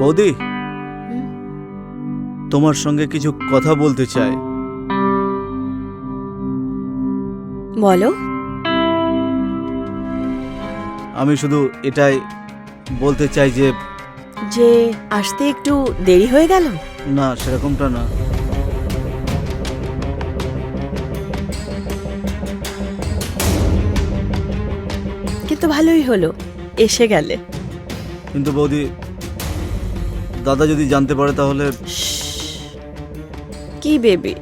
বৌদি, তোমার সঙ্গে কিছু কথা বলতে চাই। বলো। আমি শুধু এটাই বলতে চাই যে যে আসতে একটু দেরি হয়ে গেল। না, সেরকমটা না। কিন্তু ভালোই হলো এসে গেলে। কিন্তু বৌদি, দাদা যদি জানতে পারে তাহলে। কি বেবি,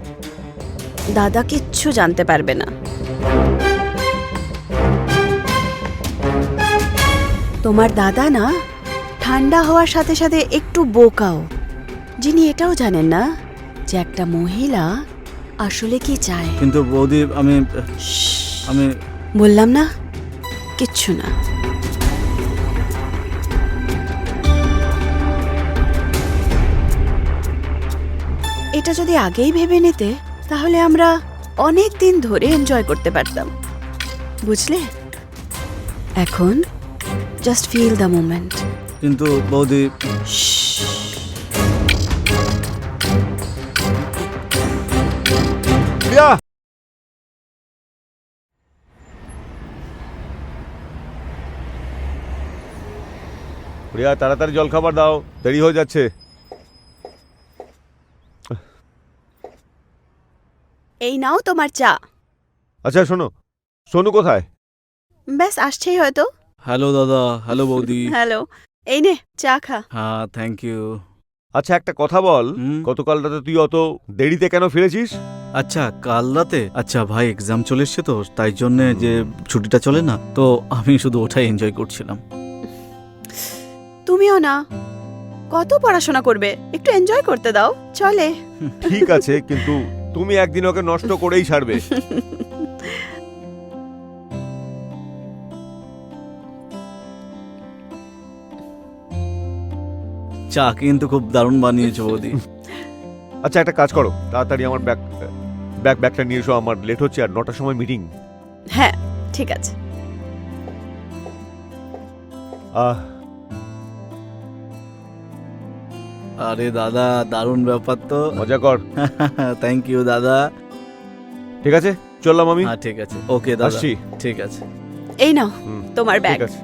দাদা কিচ্ছু জানতে পারবে না। তোমার দাদা না ঠান্ডা হওয়ার সাথে সাথে একটু বোকাও। যিনি এটাও জানেন না যে একটা মহিলা আসলে কি চায়। কিন্তু বৌদি, আমি বললাম না, কিচ্ছু না। এটা যদি আগেই ভেবে নিতে তাহলে আমরা অনেক দিন ধরে এনজয় করতে পারতাম, বুঝলে? এখন জাস্ট ফিল দ্য মোমেন্ট। কিন্তু বৌদি, প্রিয়া, প্রিয়া তাড়াতাড়ি জলখাবার দাও, দেরি হয়ে যাচ্ছে। এই নাও তোমার চা। আচ্ছা শোনো, সোনু কোথায়? ব্যাস আসছেই হয়তো। হ্যালো দাদা। হ্যালো বৌদি। হ্যালো, এই নে চা খা। হ্যাঁ, থ্যাংক ইউ। আচ্ছা একটা কথা বল, গতকাল রাতে তুই অত দেরিতে কেন ফিরেছিস? আচ্ছা, কাল রাতে, আচ্ছা ভাই, এক্সাম চলে এসছে তো, তাই জন্যে যে ছুটিটা চলে না, তো আমি শুধু ওটাই এনজয় করছিলাম। তুমিও না, কত পড়াশোনা করবে, একটু এনজয় করতে দাও, চলে। ঠিক আছে, কিন্তু তুমি একদিন ওকে নষ্ট করেই ছাড়বে। চা কিন্তু খুব দারুণ বানিয়েছো বৌদি। আচ্ছা একটা কাজ করো, তাড়াতাড়ি আমার ব্যাগটা নিয়ে এসো, আমার লেট হচ্ছে আর 9টার সময় মিটিং। হ্যাঁ ঠিক আছে। আরে দাদা, দারুণ ব্যাপার তো। মজা কর। থ্যাংক ইউ দাদা। ঠিক আছে, চললাম আমি। হ্যাঁ ঠিক আছে, ওকে দাদা, আসছি। ঠিক আছে। এই নাও তোমার ব্যাগ। ঠিক আছে,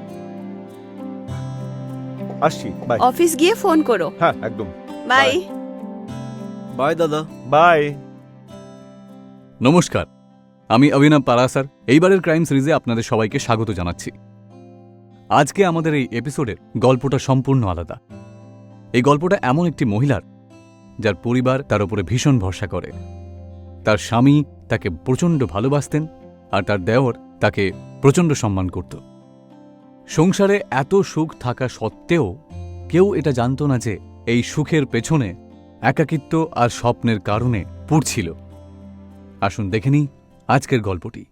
আসছি, বাই। অফিস গিয়ে ফোন করো। হ্যাঁ একদম। বাই। বাই দাদা। বাই। নমস্কার, আমি অভিনব পারাসার। এইবারের ক্রাইম সিরিজে আপনাদের সবাইকে স্বাগত জানাচ্ছি। আজকে আমাদের এই এপিসোডের গল্পটা সম্পূর্ণ আলাদা। এই গল্পটা এমন একটি মহিলার যার পরিবার তার উপরে ভীষণ ভরসা করে। তার স্বামী তাকে প্রচণ্ড ভালোবাসতেন আর তার দেওর তাকে প্রচণ্ড সম্মান করত। সংসারে এত সুখ থাকা সত্ত্বেও কেউ এটা জানত না যে এই সুখের পেছনে একাকিত্ব আর স্বপ্নের কারণে পুড়ছিল। আসুন দেখে নিই আজকের গল্পটি।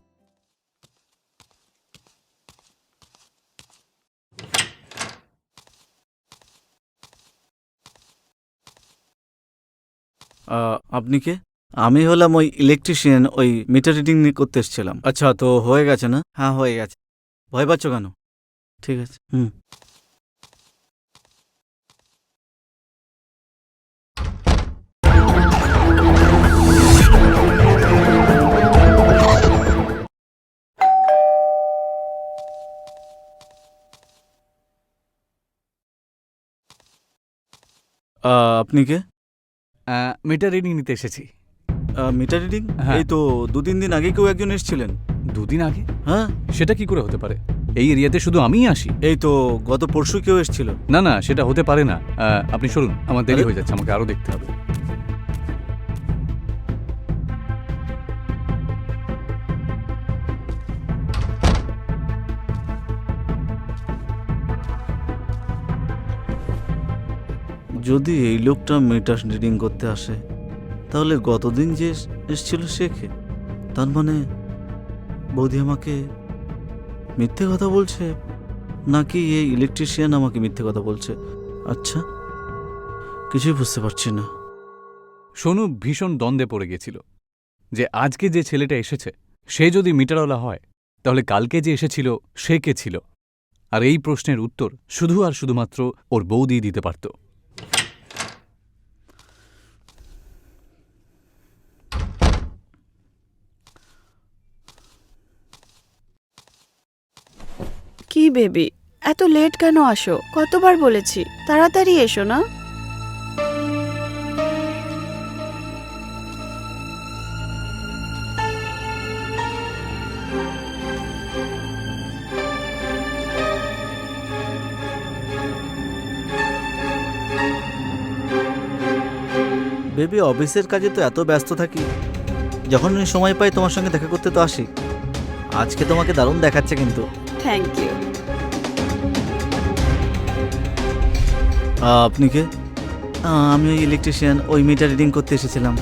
আপনি কে? আমি হলাম ওই ইলেকট্রিশিয়ান, ওই মিটার রিডিং করতে এসেছিলাম। আচ্ছা, তো হয়ে গেছে না? হ্যাঁ হয়ে গেছে। ভয় পাচ্ছ কেন? ঠিক আছে। আপনি কে? মিটার রিডিং নিতে এসেছি। Meter reading? হ্যাঁ। এই তো 2-3 দিন আগে কেউ একজন এসেছিলেন। 2 দিন আগে? হ্যাঁ। সেটা কি করে হতে পারে? এই এরিয়াতে শুধু আমিই আসি। এই তো গত পরশু কেউ এসেছিল। না না, সেটা হতে পারে না। আপনি সরুন, আমার দেরি আরে? হয়ে যাচ্ছে, আমাকে আরো দেখতে হবে। যদি এই লোকটা মিটার রিডিং করতে আসে, তাহলে গতদিন যে এসেছিল সে কে? তার মানে বৌদি আমাকে মিথ্যে কথা বলছে, নাকি এই ইলেকট্রিশিয়ান আমাকে মিথ্যে কথা বলছে? আচ্ছা, কিছুই বুঝতে পারছি না। সোনু ভীষণ দ্বন্দ্বে পড়ে গেছিল যে আজকে যে ছেলেটা এসেছে সে যদি মিটারওয়ালা হয়, তাহলে কালকে যে এসেছিল সে কে ছিল? আর এই প্রশ্নের উত্তর শুধু আর শুধুমাত্র ওর বৌদি দিতে পারত। কি বেবি, এত লেট কেন আসো? কতবার বলেছি তাড়াতাড়ি এসো না। বেবি, অফিসের কাজে তো এত ব্যস্ত থাকি, যখন আমি সময় পাই তোমার সঙ্গে দেখা করতে তো আসি। আজকে তোমাকে দারুণ দেখাচ্ছে কিন্তু। Thank you. আপনি কে? আমি ওই ইলেকট্রিশিয়ান, ওই মিটার রিডিং করতে এসেছিলাম।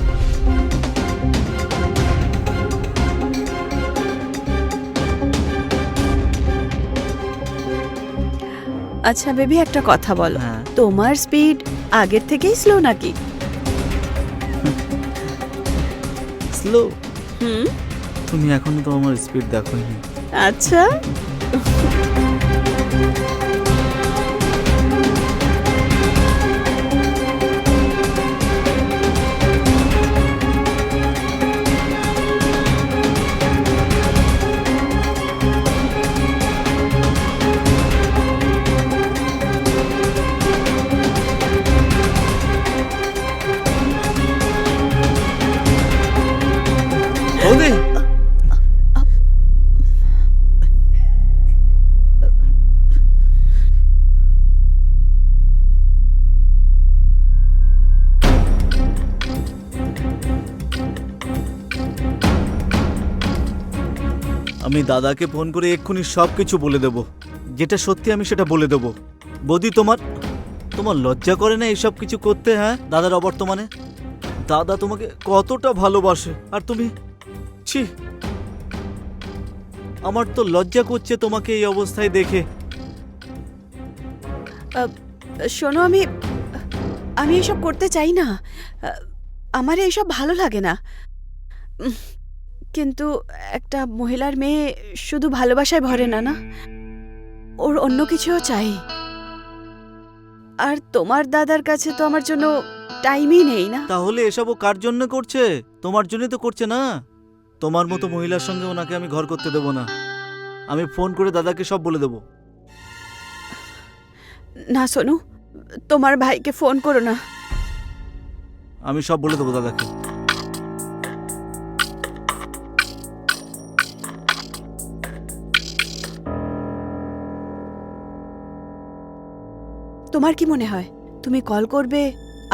আচ্ছা বেবি, একটা কথা বলো, হ্যাঁ। তোমার স্পিড আগের থেকেই স্লো নাকি? স্লো? হুম। তুমি এখনো তো আমার স্পিড দেখোনি। আচ্ছা, বৌদি, আমি দাদাকে ফোন করে এক্ষুনি সব কিছু বলে দেব, যেটা সত্যি আমি সেটা বলে দেব। বৌদি, তোমার তোমার লজ্জা করে না এইসব কিছু করতে? হ্যাঁ, দাদার অবর্তমানে দাদা তোমাকে কতটা ভালোবাসে, আর তুমি ছি, আমার তো লজ্জা করছে তোমাকে এই অবস্থায় দেখে। শোনো, আমি আমি এসব করতে চাই না। আমার এইসব ভালো লাগে না। কিন্তু একটা মহিলার মেয়ে শুধু ভালোবাসায় ভরে না, না, ওর অন্য কিছুও চাই। আর তোমার দাদার কাছে তো আমার জন্য টাইমই নেই না। তাহলে এসবও কার জন্য করছে? তোমার জন্যই তো করছে না। তোমার মতো মহিলার সঙ্গে ওনাকে আমি ঘর করতে দেবো না। আমি ফোন করে দাদাকে সব বলে দেবো। না সোনু, তোমার ভাইকে ফোন করো না। আমি সব বলে দেবো দাদাকে। তোমার কি মনে হয় তুমি কল করবে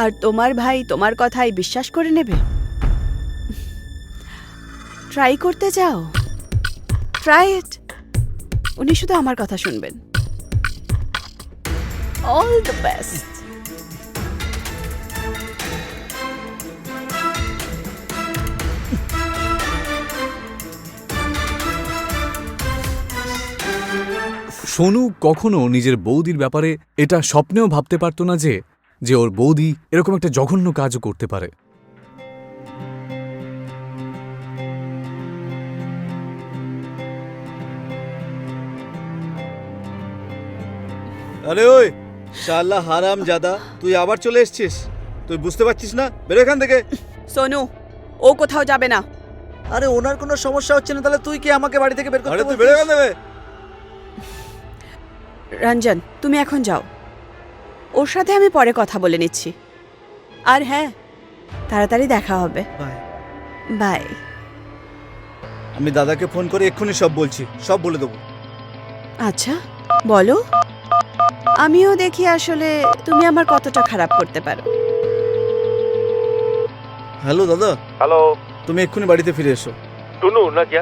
আর তোমার ভাই তোমার কথায় বিশ্বাস করে নেবে? ট্রাই করতে যাও, ট্রাই ইট। উনি শুধু আমার কথা শুনবেন। All the best. সোনু কখনো নিজের বৌদির ব্যাপারে এটা স্বপ্নেও ভাবতে পারত না যে যে ওর বৌদি এরকম একটা জঘন্য কাজও করতে পারে। আরে ওই শালা হারাম জাদা, তুই আবার চলে এসেছিস? তুই বুঝতে পারছিস না? বেরো এখান থেকে। সোনু, ও কোথাও যাবে না। আরে ওনার কোনো সমস্যা হচ্ছে না, তাহলে তুই কি আমাকে বাড়ি থেকে বের করতে আরে তুই বলছিস? বেরো এখান থেকে। রঞ্জন, তুমি এখন যাও, ওর সাথে আমি পরে কথা বলে নিচ্ছি। আর হ্যাঁ, তাড়াতাড়ি দেখা হবে। বাই। বাই। আমি দাদাকে ফোন করে এক্ষুনি সব বলছি, সব বলে দেবো। আচ্ছা, বলো। আমিও দেখি আসলে তুমি আমার কতটা খারাপ করতে পারো। হ্যালো দাদা, হ্যালো, তুমি এক্ষুনি বাড়িতে ফিরে এসো। টুনু না কি?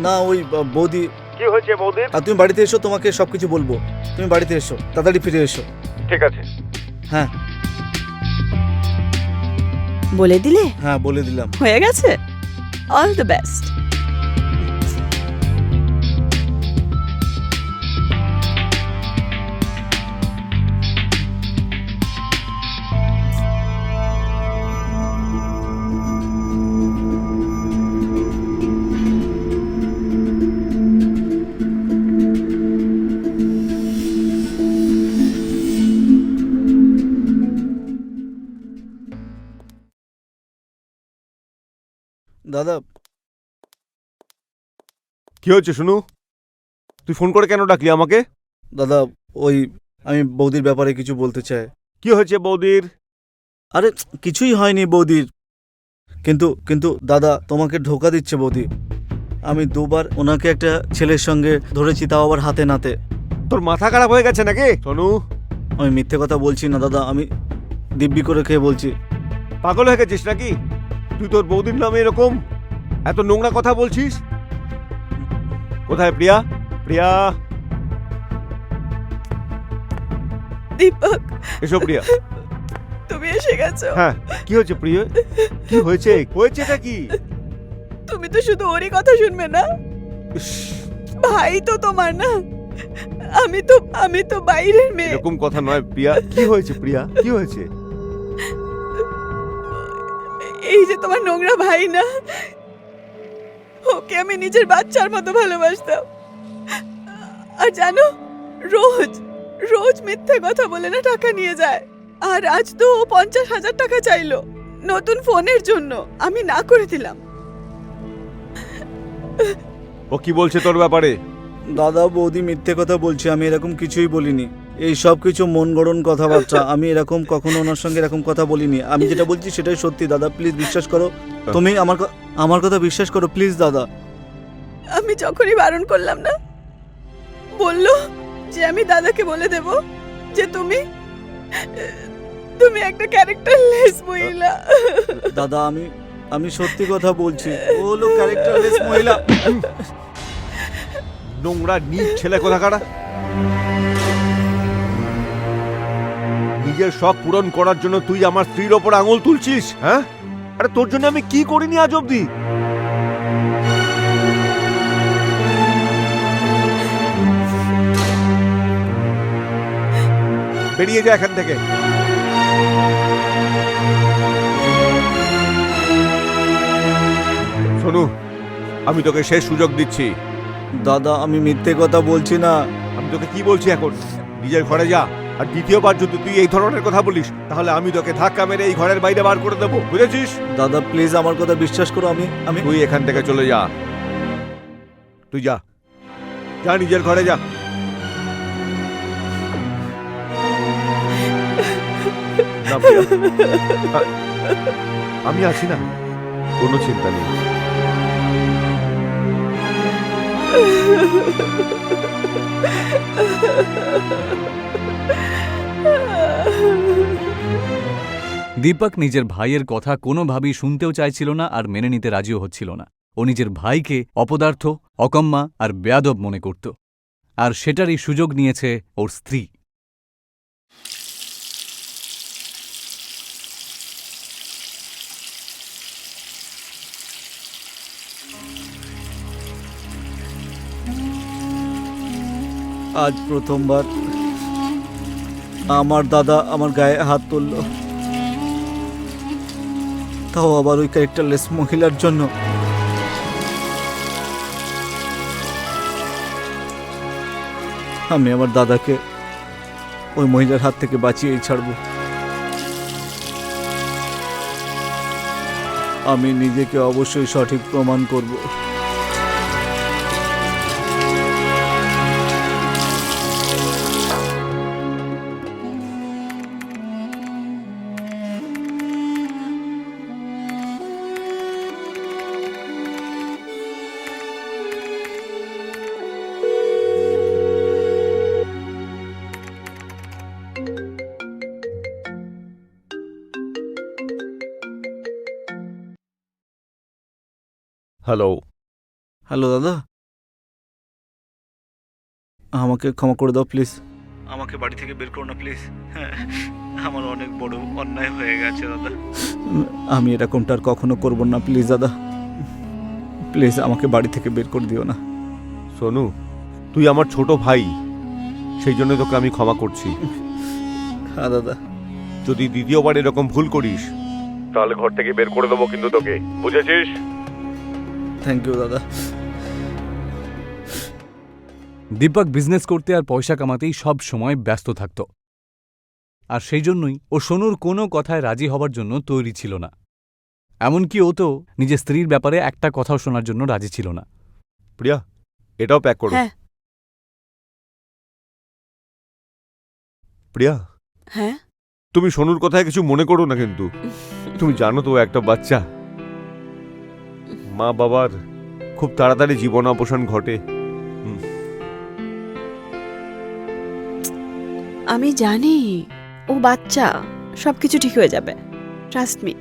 না, ওই বৌদি। কি হয়েছে বৌদির? আর তুমি বাড়িতে এসো, তোমাকে সবকিছু বলবো। তুমি বাড়িতে এসো, তাড়াতাড়ি ফিরে এসো। ঠিক আছে। হ্যাঁ বলে দিলে? হ্যাঁ, বলে দিলাম। হয়ে গেছে। All the best. দাদা, কি হয়েছে শুনু? তুই ফোন করে কেন ডাকলি আমাকে? দাদা ওই আমি বৌদির ব্যাপারে কিছু বলতে চাই। কি হয়েছে বৌদির? আরে কিছুই হয়নি বৌদির, কিন্তু কিন্তু দাদা তোমাকে ধোকা দিচ্ছে বৌদি। আমি দুবার ওনাকে একটা ছেলের সঙ্গে ধরেছি, তাও আবার হাতে নাতে। তোর মাথা খারাপ হয়ে গেছে নাকি সোনু? আমি মিথ্যে কথা বলছি না দাদা, আমি দিব্যি করে খেয়ে বলছি। পাগল হয়ে গেছিস নাকি? তুই তোর বৌদির নামে এরকম এত নোংরা কথা বলছিস? কোথায় প্রিয়া? প্রিয়া, দীপক, এসো প্রিয়া। তুমি এসে গেছো। হ্যাঁ, কি হয়েছে প্রিয়া? কি হয়েছে? হয়েছেটা কি? তুমি তো শুধু ওরই কথা শুনবে না, ইস, ভাই তো তোমার না। আমি তো বাইরের মেয়ে। এরকম কথা নয় প্রিয়া। কি হয়েছে প্রিয়া? কি হয়েছে? এই যে তোমার নোংরা ভাই না, ওকে আমি নিজের বাচ্চার মতো ভালোবাসতাম। আর জানো, রোজ রোজ মিথ্যে কথা বলে না টাকা নিয়ে যায়। আর আজ তো ও 50,000 টাকা চাইলো নতুন ফোনের জন্য। আমি না করে দিলাম। ও কি বলছে তোর ব্যাপারে? দাদা বৌদি মিথ্যে কথা বলছে, আমি এরকম কিছুই বলিনি। এই সব কিছু মন গড়ন কথাবার্তা। আমি এরকম কখনো ওনার সঙ্গে এরকম কথা বলিনি। আমি যেটা বলছি সেটাই সত্যি দাদা, প্লিজ বিশ্বাস করো। তুমি আমার কথা বিশ্বাস করো প্লিজ দাদা। আমি যখনই বারণ করলাম না, বললো যে আমি দাদাকে বলে দেব যে তুমি একটা ক্যারেক্টারলেস মহিলা। দাদা আমি সত্যি কথা বলছি, ও হলো ক্যারেক্টারলেস মহিলা। নোংরা নীচ ছেলে কোথাকার! নিজের শখ পূরণ করার জন্য তুই আমার স্ত্রীর ওপর আঙুল তুলছিস? হ্যাঁ, আরে তোর জন্য আমি কি করিনি আজ অব্দি? বেরিয়ে যা এখান থেকে। শোনু, আমি তোকে শেষ সুযোগ দিচ্ছি। দাদা আমি মিথ্যে কথা বলছি না। আমি তোকে কি বলছি এখন? নিজের ঘরে যা। আর দ্বিতীয়বার যদি তুই এই ধরনের কথা বলিস, তাহলে আমি তোকে ধাক্কা মেরে এই ঘরের বাইরে বার করে দেবো, বুঝেছিস? দাদা প্লিজ আমার কথা বিশ্বাস করো। আমি তুই এখান থেকে চলে যা। তুই যা, যা নিজের ঘরে যা। না, প্রিয়া, আমি আছি না, কোনো চিন্তা নেই। দীপক নিজের ভাইয়ের কথা কোনোভাবেই শুনতেও চাইছিল না আর মেনে নিতে রাজিও হচ্ছিল না। ও নিজের ভাইকে অপদার্থ, অকম্মা আর বেয়াদব মনে করত। আর সেটারই সুযোগ নিয়েছে ওর স্ত্রী। আজ প্রথমবার আমার দাদা আমার গায়ে হাত তুলল, তাও আবার ওই ক্যারেক্টারলেস মহিলার জন্য। আমি আমার দাদাকে ওই মহিলার হাত থেকে বাঁচিয়েই ছাড়বো। আমি নিজেকে অবশ্যই সঠিক প্রমাণ করব। হ্যালো। হ্যালো দাদা, আমাকে ক্ষমা করে দাও প্লিজ। আমাকে বাড়ি থেকে বের করো না প্লিজ। আমার অনেক বড় অন্যায় হয়ে গেছে দাদা। আমি এরকমটা আর কখনো করব না প্লিজ দাদা। প্লিজ আমাকে বাড়ি থেকে বের করে দিও না। সোনু, তুই আমার ছোট ভাই, সেই জন্য তোকে আমি ক্ষমা করছি। হ্যাঁ দাদা। যদি দ্বিতীয়বার এরকম ভুল করিস, তাহলে ঘর থেকে বের করে দেবো কিন্তু তোকে, বুঝেছিস? থ্যাংক ইউ দাদা। দীপক বিজনেস করতে আর পয়সা কামাতেই সব সময় ব্যস্ত থাকত। আর সেই জন্যই ও সোনুর কোনো কথায় রাজি হবার জন্য তৈরি ছিল না। এমনকি ও তো নিজের স্ত্রীর ব্যাপারে একটা কথাও শোনার জন্য রাজি ছিল না। প্রিয়া, এটাও প্যাক করো। হ্যাঁ। প্রিয়া, হ্যাঁ তুমি সোনুর কথায় কিছু মনে করো না, কিন্তু তুমি জানো তো ও একটা বাচ্চা। মা বাবার খুব তাড়াতাড়ি জীবনাবসান ঘটে। আমি জানি ও বাচ্চা, সবকিছু ঠিক হয়ে যাবে, ট্রাস্ট মি।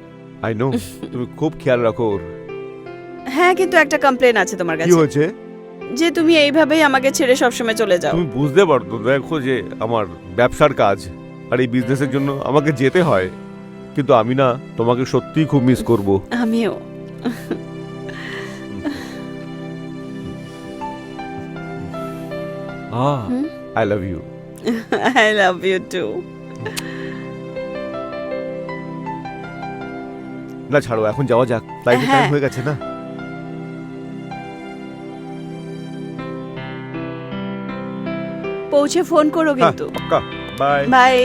আই নো, তুমি খুব খেয়াল রাখো ওর। হ্যাঁ, কিন্তু একটা কমপ্লেন আছে তোমার কি কাছে, হয়েছে? যে তুমি এইভাবেই আমাকে ছেড়ে সবসময় চলে যাও। তুমি বুঝতে পারতো, দেখো যে আমার ব্যবসার কাজ আর এই বিজনেসের জন্য আমাকে যেতে হয়, কিন্তু আমি না তোমাকে সত্যিই খুব মিস করব। আমিও। হুম? I love you. I love you too. না ছাড়ো, এখন যাওয়া যাক, ফ্লাইটের টাইম হ্যাঁ। হয়ে গেছে না। পৌঁছে ফোন করো কিন্তু। বাই। বাই।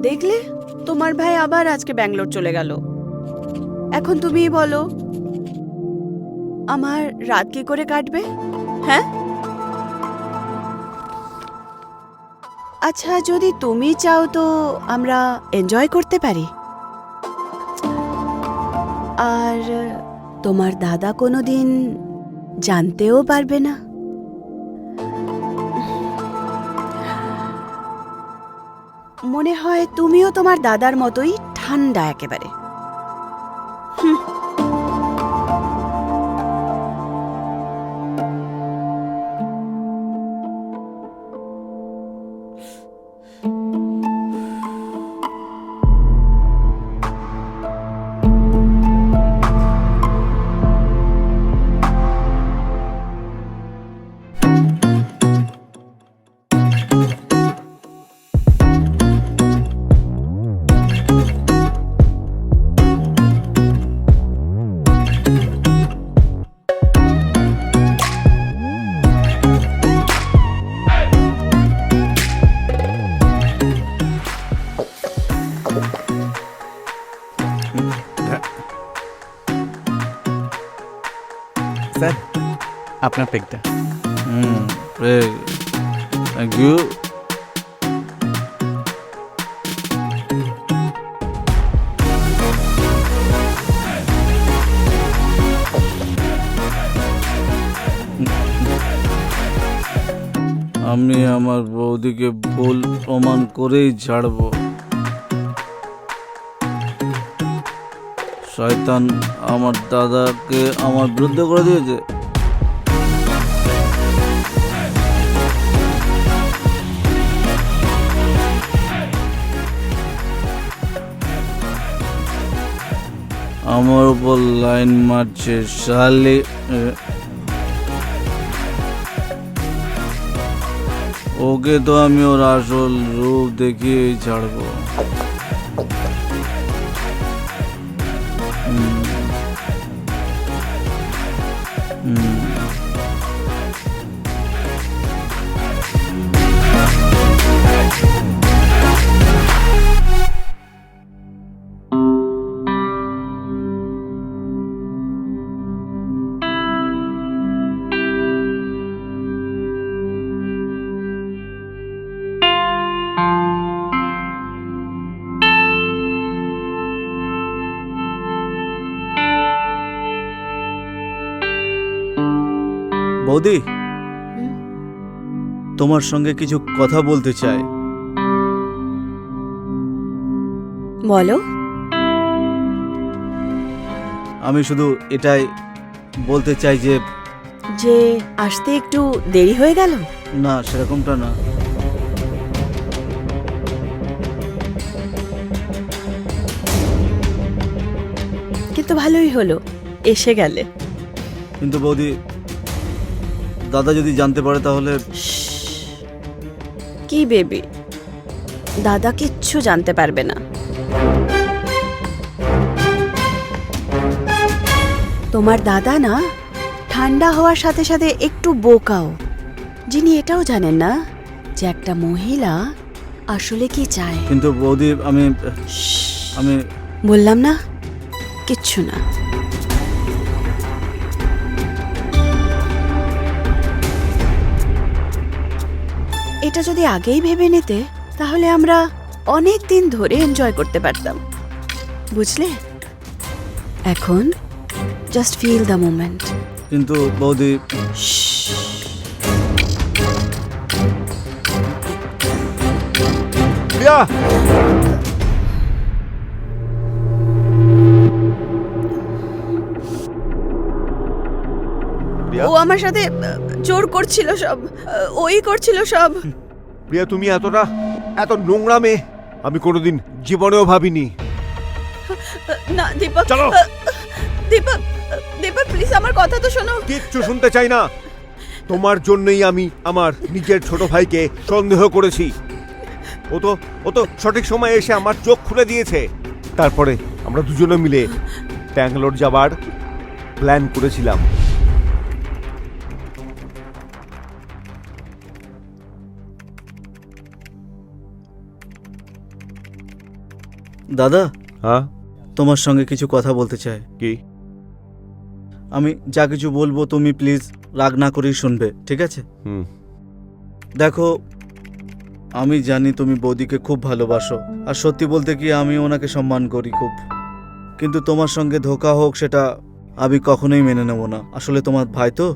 দেখলে, তোমার ভাই আবার আজকে ব্যাঙ্গালোর চলে গেল। এখন তুমিই বলো, আমার রাত কি করে কাটবে? হ্যাঁ, আচ্ছা যদি তুমি চাও তো আমরা এনজয় করতে পারি। আর তোমার দাদা কোনোদিন জানতেও পারবে না। মনে হয় তুমিও তোমার দাদার মতোই ঠান্ডা একেবারে। স্যার, আপনার পেকটা। Thank you. আমি আমার বৌদিকে ভুল প্রমাণ করেই ছাড়ব। শয়তান আমার দাদাকে আমার বিরুদ্ধে করে দিয়েছে। আমার উপর লাইন মারছে শালি। ওকে তো আমি ওর আসল রূপ দেখিয়েই ছাড়বো। বৌদি, তোমার সঙ্গে কিছু কথা বলতে চাই। বলো। আমি শুধু এটাই বলতে চাই যে যে আসতে একটু দেরি হয়ে গেল। না, সেরকমটা না। কিন্তু ভালোই হলো, এসে গেলে। কিন্তু বৌদি, দাদা যদি জানতে পারে তাহলে কি বেবি, দাদা কিচ্ছু জানতে পারবে না। তোমার দাদা না ঠান্ডা হওয়ার সাথে সাথে একটু বোকাও, যিনি এটাও জানেন না যে একটা মহিলা আসলে কি চায়। কিন্তু বৌদি, আমি বললাম না, কিচ্ছু না। এটা যদি আগেই ভেবে নিতে তাহলে আমরা অনেক দিন ধরে এনজয় করতে পারতাম, বুঝলে? এখন জাস্ট ফিল দ্য মোমেন্ট। কিন্তু বৌদি, প্রিয়া, প্রিয়া, ও আমার সাথে জোর করছিল সব, ওই করছিল সব। প্রিয়া, তুমি এত নোংরা মেয়ে আমি কোনোদিন জীবনেও ভাবিনি। না দীপক, চলো। দীপক, দীপক প্লিজ আমার কথা তো শোনো। কিচ্ছু শুনতে চাই না। তোমার জন্যই আমি আমার নিজের ছোট ভাইকে সন্দেহ করেছি। ও তো সঠিক সময়ে এসে আমার চোখ খুলে দিয়েছে। তারপরে আমরা দুজনে মিলে ব্যাঙ্গালোর যাবার প্ল্যান করেছিলাম। দাদা, হ্যাঁ, তোমার সঙ্গে কিছু কথা বলতে চাই। কি? আমি যা কিছু বলবো তুমি প্লিজ রাগ না করেই শুনবে, ঠিক আছে? হুম। দেখো, আমি জানি তুমি বৌদিকে খুব ভালোবাসো, আর সত্যি বলতে কি আমি ওনাকে সম্মান করি খুব। কিন্তু তোমার সঙ্গে ধোঁকা হোক সেটা আমি কখনোই মেনে নেব না। আসলে তোমার ভাই তো।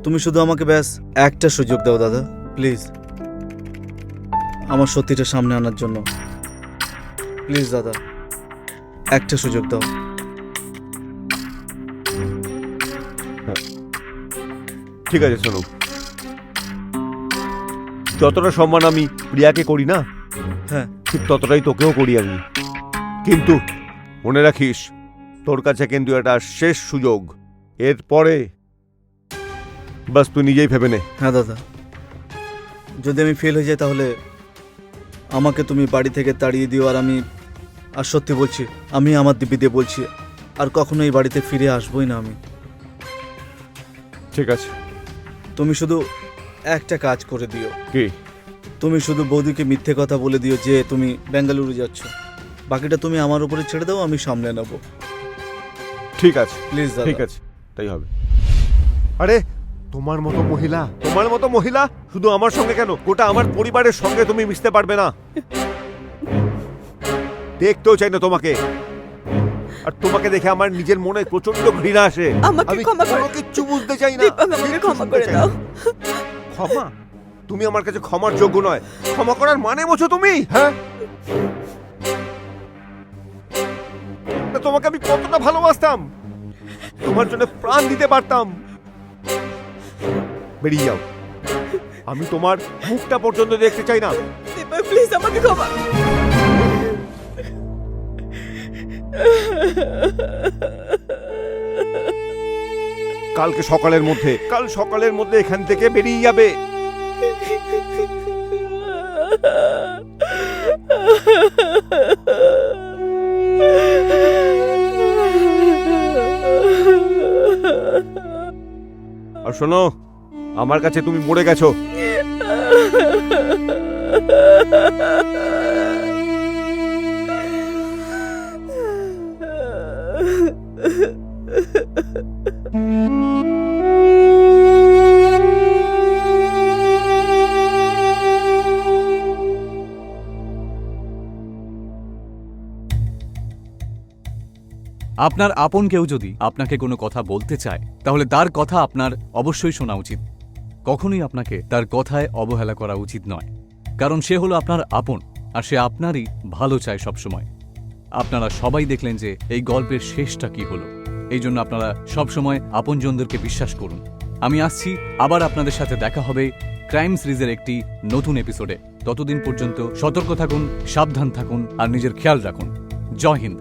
তুমি শুধু আমাকে ব্যাস একটা সুযোগ দাও দাদা, প্লিজ, আমার সত্যিটা সামনে আনার জন্য। প্লিজ দাদা, একটা সুযোগ দাও। ঠিক আছে, শোনো, যতটা সম্মান আমি প্রিয়াকে করি না, হ্যাঁ, ঠিক ততটাই তোকেও করি আমি। কিন্তু মনে রাখিস, তোর কাছে কিন্তু এটা শেষ সুযোগ। এরপরে বাস তুই নিজেই ভেবে নে। হ্যাঁ দাদা, যদি আমি ফেল হয়ে যাই তাহলে আমাকে তুমি বাড়ি থেকে তাড়িয়ে দিও। আর সত্যি বলছি, আমি আমার দিব্যি দিয়ে বলছি, আর কখনো এই বাড়িতে ফিরে আসবোই না আমি। ঠিক আছে, তুমি শুধু একটা কাজ করে দিও। কি? তুমি শুধু বৌদিকে মিথ্যে কথা বলে দিও যে তুমি বেঙ্গালুরু যাচ্ছ। বাকিটা তুমি আমার উপরে ছেড়ে দাও, আমি সামলে নেব। ঠিক আছে, প্লিজ দাদা। ঠিক আছে, তাই হবে। আরে তোমার মতো মহিলা শুধু আমার সঙ্গে কেন, গোটা আমার পরিবারের সঙ্গে তুমি মিশতে পারবে না। দেখতেও চাই না তোমাকে। আর তোমাকে দেখে আমার নিজের মনে প্রচন্ড ঘৃণা আসে। আমাকে আমি ক্ষমা করে কোনো কিচ্ছু বুঝতে চাই না। দীপক, আমাকে কিচ্ছু ক্ষমা শুনতে করে চাই দাও। না। ক্ষমা? তুমি আমার কাছে ক্ষমার যোগ্য নয়। ক্ষমা করার মানে বোঝো তুমি? হ্যাঁ, তোমাকে আমি কতটা ভালোবাসতাম, তোমার জন্য প্রাণ দিতে পারতাম। বেরিয়ে যাও, আমি তোমার মুখটা পর্যন্ত দেখতে চাই না। দীপক প্লিজ আমাকে ক্ষমা। কাল সকালের মধ্যে এখান থেকে বেরিয়ে যাবে। আর শোনো, আমার কাছে তুমি মরে গেছো। আপনার আপন কেউ যদি আপনাকে কোনো কথা বলতে চায় তাহলে তার কথা আপনার অবশ্যই শোনা উচিত। কখনোই আপনাকে তার কথায় অবহেলা করা উচিত নয়, কারণ সে হলো আপনার আপন, আর সে আপনারই ভালো চায় সবসময়। আপনারা সবাই দেখলেন যে এই গল্পের শেষটা কি হলো। এই জন্য আপনারা সবসময় আপনজনদেরকে বিশ্বাস করুন। আমি আসছি, আবার আপনাদের সাথে দেখা হবে ক্রাইম সিরিজের একটি নতুন এপিসোডে। ততদিন পর্যন্ত সতর্ক থাকুন, সাবধান থাকুন, আর নিজের খেয়াল রাখুন। জয় হিন্দ।